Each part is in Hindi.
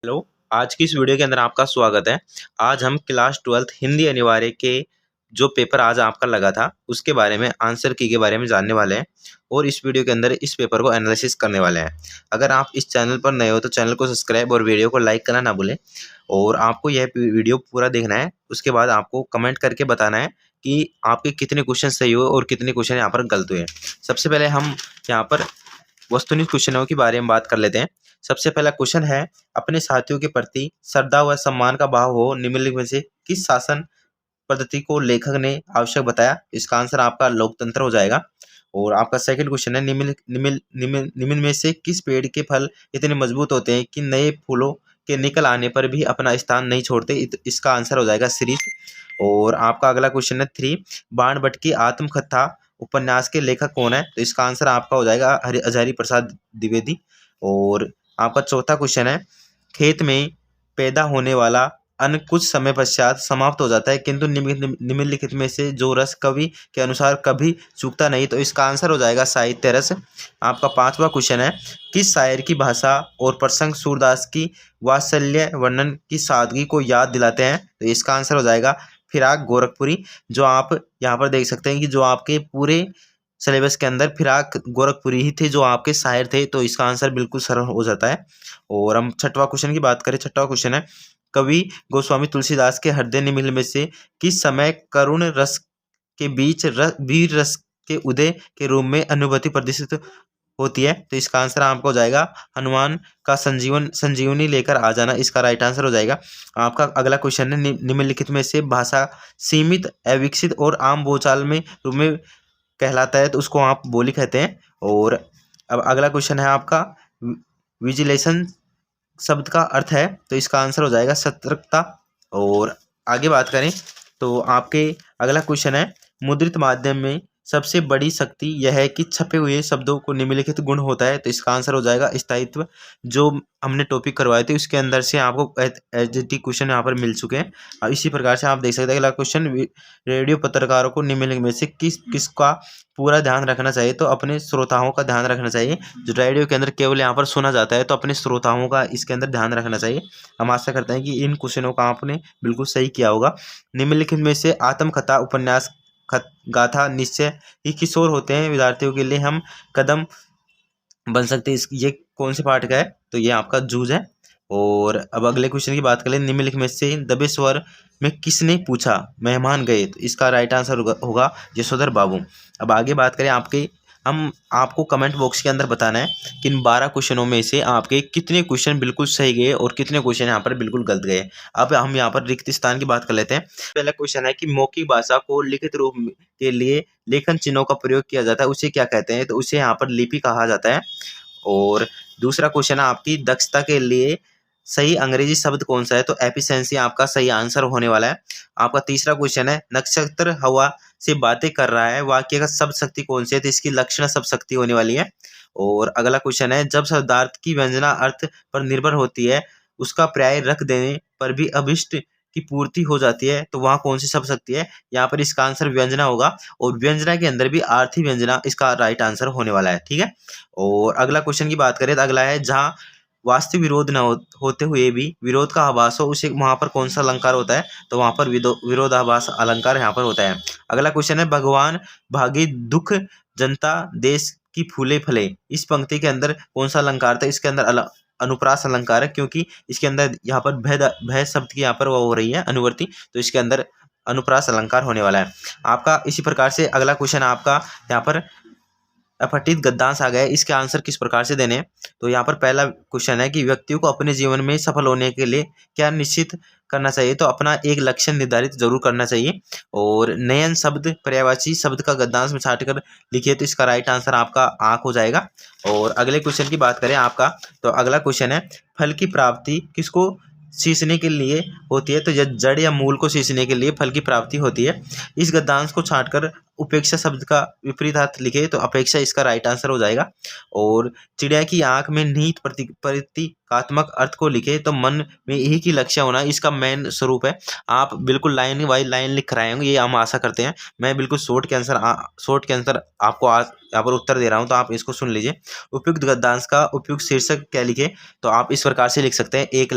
हेलो। आज की इस वीडियो के अंदर आपका स्वागत है। आज हम क्लास 12th हिंदी अनिवार्य के जो पेपर आज आपका लगा था उसके बारे में आंसर की के बारे में जानने वाले हैं और इस वीडियो के अंदर इस पेपर को एनालिसिस करने वाले हैं। अगर आप इस चैनल पर नए हो तो चैनल को सब्सक्राइब और वीडियो को लाइक करना ना भूलें और आपको यह वीडियो पूरा देखना है। उसके बाद आपको कमेंट करके बताना है कि आपके कितने क्वेश्चन सही हुए और कितने क्वेश्चन यहाँ पर गलत हुए। सबसे पहले हम यहाँ पर वस्तुनिष्ठ क्वेश्चनों के बारे में बात कर लेते हैं। सबसे पहला क्वेश्चन है, अपने साथियों के प्रति श्रद्धा व सम्मान का भाव हो निम्नलिखित में से किस शासन पद्धति को लेखक ने आवश्यक बताया? इसका आंसर आपका लोकतंत्र हो जाएगा। और आपका सेकंड क्वेश्चन है, निम्न में से किस पेड़ के फल इतने मजबूत होते हैं कि नए फूलों के निकल आने पर भी अपना स्थान नहीं छोड़ते? इसका आंसर हो जाएगा शीरीष। और आपका अगला क्वेश्चन है 3, बाण भट्ट की आत्मकथा उपन्यास के लेखक कौन है? तो इसका आंसर आपका हो जाएगा हजारी प्रसाद द्विवेदी। और आपका चौथा क्वेश्चन है, खेत में पैदा होने वाला अन्न कुछ समय पश्चात समाप्त हो जाता है किंतु निम्नलिखित में से जो रस कवि के अनुसार कभी चूकता नहीं? तो इसका आंसर हो जाएगा साहित्य रस। आपका पांचवा क्वेश्चन है, किस शायर की भाषा और प्रसंग सूरदास की वात्सल्य वर्णन की सादगी को याद दिलाते हैं? तो इसका आंसर हो जाएगा फिराक गोरखपुरी। जो आप यहाँ पर देख सकते हैं कि जो आपके पूरे सिलेबस के अंदर फिराक गोरखपुरी ही थे जो आपके शायर थे, तो इसका आंसर बिल्कुल सरल हो जाता है। और हम छठवां क्वेश्चन की बात करें। छठवां क्वेश्चन है, कवि गोस्वामी तुलसीदास के हृदय निमिल में से किस समय करुण रस के बीच वीर रस के उदय के रूप में अनुभूति प्रदर्शित होती है? तो इसका आंसर आपको हो जाएगा हनुमान का संजीवनी लेकर आ जाना। इसका राइट आंसर हो जाएगा। आपका अगला क्वेश्चन है, निम्नलिखित में से भाषा सीमित, अविकसित और आम बोलचाल में रूप में कहलाता है तो उसको आप बोली कहते हैं। और अब अगला क्वेश्चन है आपका, विजिलेशन शब्द का अर्थ है? तो इसका आंसर हो जाएगा सतर्कता। और आगे बात करें तो आपके अगला क्वेश्चन है, मुद्रित माध्यम में सबसे बड़ी शक्ति यह है कि छपे हुए शब्दों को निम्नलिखित गुण होता है? तो इसका आंसर हो जाएगा स्थायित्व। जो हमने टॉपिक करवाए थे उसके अंदर से आपको एचजीटी क्वेश्चन यहाँ पर मिल चुके हैं। अब इसी प्रकार से आप देख सकते हैं अगला क्वेश्चन, रेडियो पत्रकारों को निम्नलिखित में से किसका पूरा ध्यान रखना चाहिए? तो अपने श्रोताओं का ध्यान रखना चाहिए। जो रेडियो के अंदर केवल यहाँ पर सुना जाता है तो अपने श्रोताओं का इसके अंदर ध्यान रखना चाहिए। हम आशा करते हैं कि इन क्वेश्चनों का आपने बिल्कुल सही किया होगा। निम्नलिखित में से आत्मकथा उपन्यास गाथा निश्चय ही किशोर होते हैं विद्यार्थियों के लिए हम कदम बन सकते हैं? ये कौन से पार्ट का है? तो ये आपका जूझ है। और अब अगले क्वेश्चन की बात करें, निम्नलिखित में से दबे स्वर में किसने पूछा मेहमान गए? तो इसका राइट आंसर होगा यशोधर बाबू। अब आगे बात करें हम आपको कमेंट बॉक्स के अंदर बताना है कि इन 12 क्वेश्चनों में से आपके कितने क्वेश्चन बिल्कुल सही गए और कितने क्वेश्चन यहाँ पर बिल्कुल गलत गए। अब हम यहाँ पर रिक्त स्थान की बात कर लेते हैं। पहला क्वेश्चन है कि मौखिक भाषा को लिखित रूप के लिए लेखन चिन्हों का प्रयोग किया जाता है, उसे क्या कहते हैं? तो उसे यहाँ पर लिपि कहा जाता है। और दूसरा क्वेश्चन है, आपकी दक्षता के लिए सही अंग्रेजी शब्द कौन सा है? तो एफिशिएंसी आपका सही आंसर होने वाला है। आपका तीसरा क्वेश्चन है, नक्षत्र हवा से बातें कर रहा है, वाक्य का शब्द शक्ति कौन सी है? तो इसकी लक्षण शब्द शक्ति होने वाली है। और अगला क्वेश्चन है, जब शब्दार्थ की व्यंजना अर्थ पर निर्भर होती है उसका पर्याय रख देने पर भी अभिष्ट की पूर्ति हो जाती है, तो वहां कौन सी शब्द शक्ति है? यहाँ पर इसका आंसर व्यंजना होगा। और व्यंजना के अंदर भी आर्थी व्यंजना इसका राइट आंसर होने वाला है। ठीक है। और अगला क्वेश्चन की बात करें तो अगला है, जहाँ वास्तविक विरोध न होते हुए भी विरोध का आभास हो उसे वहां पर कौन सा अलंकार होता है? तो वहां पर विरोधाभास अलंकार यहाँ पर होता है। अगला क्वेश्चन है, भगवान भागी दुख जनता देश की फूले फले, इस पंक्ति के अंदर कौन सा अलंकार था? इसके अंदर अनुप्रास अलंकार है, क्योंकि इसके अंदर यहाँ पर भय शब्द की यहाँ पर वो हो रही है अनुवर्ती, तो इसके अंदर अनुप्रास अलंकार होने वाला है। आपका इसी प्रकार से अगला क्वेश्चन आपका यहाँ पर अपठित गद्यांश आ गया, इसके आंसर किस प्रकार से देने? तो यहाँ पर पहला क्वेश्चन है कि व्यक्तियों को अपने जीवन में सफल होने के लिए क्या निश्चित करना चाहिए? तो अपना एक लक्ष्य निर्धारित जरूर करना चाहिए। और नयन शब्द पर्यायवाची शब्द का गद्यांश में छाट कर लिखिए, तो इसका राइट आंसर आपका आंख हो जाएगा। और अगले क्वेश्चन की बात करें आपका, तो अगला क्वेश्चन है, फल की प्राप्ति किसको सींचने के लिए होती है? तो जड़ या मूल को सींचने के लिए फल की प्राप्ति होती है। इस गद्यांश को छांटकर उपेक्षा शब्द का विपरीतार्थ लिखे तो अपेक्षा इसका राइट आंसर हो जाएगा। और चिड़िया की आंख में निहित प्रतीकात्मक अर्थ को लिखे तो मन में यही की लक्ष्य होना इसका मेन स्वरूप है। आप बिल्कुल लाइन बाई लाइन लिख रहे होंगे, ये हम आशा करते हैं। मैं बिल्कुल शॉर्ट के आंसर आपको आज यहाँ पर उत्तर दे रहा हूँ, तो आप इसको सुन लीजिए। उपयुक्त गद्यांश का उपयुक्त शीर्षक क्या लिखे, तो आप इस प्रकार से लिख सकते हैं, एक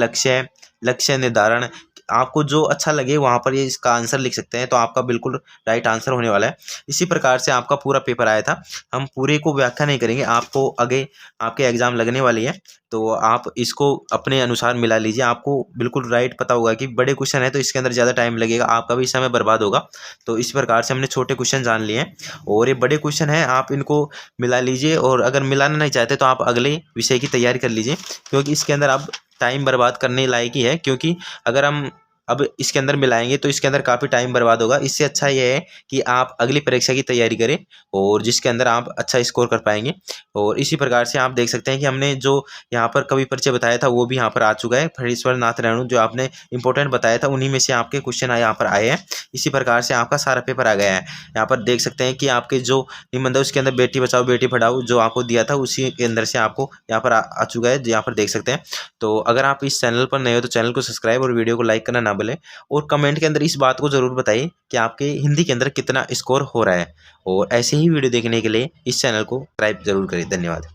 लक्ष्य निर्धारण। आपको जो अच्छा लगे वहाँ पर ये इसका आंसर लिख सकते हैं, तो आपका बिल्कुल राइट आंसर होने वाला है। इसी प्रकार से आपका पूरा पेपर आया था। हम पूरे को व्याख्या नहीं करेंगे, आपको आगे आपके एग्जाम लगने वाली है, तो आप इसको अपने अनुसार मिला लीजिए। आपको बिल्कुल राइट पता होगा कि बड़े क्वेश्चन है तो इसके अंदर ज़्यादा टाइम लगेगा, आपका भी समय बर्बाद होगा। तो इस प्रकार से हमने छोटे क्वेश्चन जान लिए हैं और ये बड़े क्वेश्चन हैं, आप इनको मिला लीजिए। और अगर मिलाना नहीं चाहते तो आप अगले विषय की तैयारी कर लीजिए, क्योंकि इसके अंदर अब टाइम बर्बाद करने लायक ही है। क्योंकि अगर हम अब इसके अंदर मिलाएंगे तो इसके अंदर काफ़ी टाइम बर्बाद होगा। इससे अच्छा ये है कि आप अगली परीक्षा की तैयारी करें और जिसके अंदर आप अच्छा स्कोर कर पाएंगे। और इसी प्रकार से आप देख सकते हैं कि हमने जो यहाँ पर कवि परिचय बताया था वो भी यहाँ पर आ चुका है। फणीश्वर नाथ रेणु जो आपने इंपॉर्टेंट बताया था उन्हीं में से आपके क्वेश्चन यहाँ पर आए हैं। इसी प्रकार से आपका सारा पेपर आ गया है। यहाँ पर देख सकते हैं कि आपके जो निबंध है उसके अंदर बेटी बचाओ बेटी पढ़ाओ जो आपको दिया था उसी के अंदर से आपको यहाँ पर आ चुका है, यहाँ पर देख सकते हैं। तो अगर आप इस चैनल पर नए हो तो चैनल को सब्सक्राइब और वीडियो को लाइक करना ना भूलें। और कमेंट के अंदर इस बात को ज़रूर बताइए कि आपके हिंदी के अंदर कितना स्कोर हो रहा है। और ऐसे ही वीडियो देखने के लिए इस चैनल को सब्सक्राइब जरूर करें। धन्यवाद।